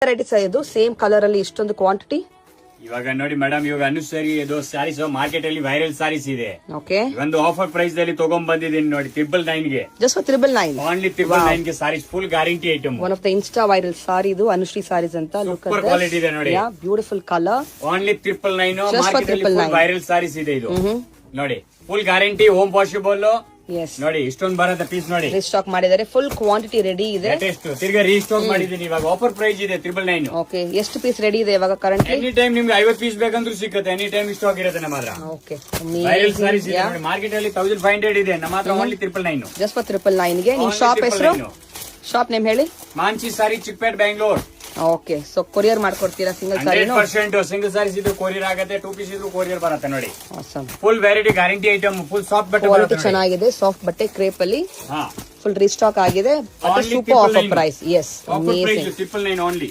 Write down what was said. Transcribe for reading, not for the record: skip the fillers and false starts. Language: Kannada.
ವೆರೈಟೀಸ್ ಇದು ಸೇಮ್ ಕಲರ್ ಅಲ್ಲಿ ಇಷ್ಟೊಂದು ಕ್ವಾಂಟಿಟಿ. ಇವಾಗ ನೋಡಿ ಮೇಡಮ್, ಇವಾಗ ಅನುಸರಿ ಇದು ಸ್ಯಾರೀಸ್ ಮಾರ್ಕೆಟ್ ಅಲ್ಲಿ ವೈರಲ್ ಸ್ಯಾರೀಸ್ ಇದೆ. ಓಕೆ, ಒಂದು ಆಫರ್ ಪ್ರೈಸ್ ದಲ್ಲಿ ತಗೊಂಡ್ ಬಂದಿದ್ದೀನಿ ನೋಡಿ, 999 ಗೆ. Just for 999. ಓನ್ಲಿ 999 ಗೆ saris, full guarantee item. One of the insta viral sari ಇದು, ಅನುಶ್ರೀ ಸಾರೀಸ್ ಅಂತ. ಸೂಪರ್ ಕ್ವಾಲಿಟಿ ಇದೆ ನೋಡಿ, beautiful colour. Only 999. Just for market ಅಲ್ಲಿ 999. ವೈರಲ್ ಸಾರೀಸ್ ಇದೆ ಇದು. ನೋಡಿ, full guarantee, home washable. Yes, ನೋಡಿ ಇಷ್ಟೊಂದು ಬರುತ್ತೆ ಪೀಸ್. ನೋಡಿ ರೀಸ್ಟಾಕ್ ಮಾಡಿದ್ದಾರೆ, ಫುಲ್ ಕ್ವಾಂಟಿಟಿ ರೆಡಿ ಇದೆ. ಲೇಟೆಸ್ಟ್ ತಿರ್ಗಾ ರೀಸ್ಟಾಕ್ ಮಾಡಿದೀನಿ. ಇವಾಗ ಆಫರ್ ಪ್ರೈಸ್ ಇದೆ 999. ಓಕೆ, ಎಷ್ಟು ಪೀಸ್ ರೆಡಿ ಇದೆ ಇವಾಗ ಕರೆಂಟ್ಲಿ? ಎನಿ ಟೈಮ್ ನಿಮ್ಗೆ 50 ಪೀಸ್ ಬೇಕಂದ್ರೂ ಸಿಗುತ್ತೆ. ಎನಿ ಟೈಮ್ ಸ್ಟಾಕ್ ಇರುತ್ತೆ ನಮ್ಮ ಹತ್ರ. ಓಕೆ, ವೈರಲ್ ಸಾರೀಸ್ ಇದೆ ನೋಡಿ, ಮಾರ್ಕೆಟ್ ಅಲ್ಲಿ 1500 ಇದೆ, ನಮ್ಮ ಹತ್ರ ಓನ್ಲಿ 999. ಜಸ್ಟ್ ಫಾರ್ 999 ಗೆ. ನಿಮ್ ಶಾಪ್ ಹೆಸರು, ಶಾಪ್ ನೇಮ್ ಹೇಳಿ. Manchi sari, Chickpet, Bangalore. Okay, so courier ಮಾಡ್ಕೊಡ್ತೀರಾ ಸಿಂಗಲ್ ಸಾರಿ? 100% ಸಿಂಗಲ್ ಸಾರೀಸ್ ಇದ್ರು ಕೊರಿಯರ್ ಆಗುತ್ತೆ, 2 ಪೀಸ್ ಇದ್ರು ಕೊರಿಯರ್ ಬರುತ್ತೆ. ನೋಡಿ, awesome, full variety guarantee item, full soft ಬಟ್ಟೆ ಕ್ವಾಲಿಟಿ ಬರುತ್ತೆ. ಚೆನ್ನಾಗಿದೆ, ಸಾಫ್ಟ್ ಬಟ್ಟೆ ಕ್ರೇಪ್ ಅಲ್ಲಿ ಹಾ, ಫುಲ್ ರೀಸ್ಟಾಕ್ ಆಗಿದೆ. Only super offer 999. Price. Yes, offer price amazing. 999 only.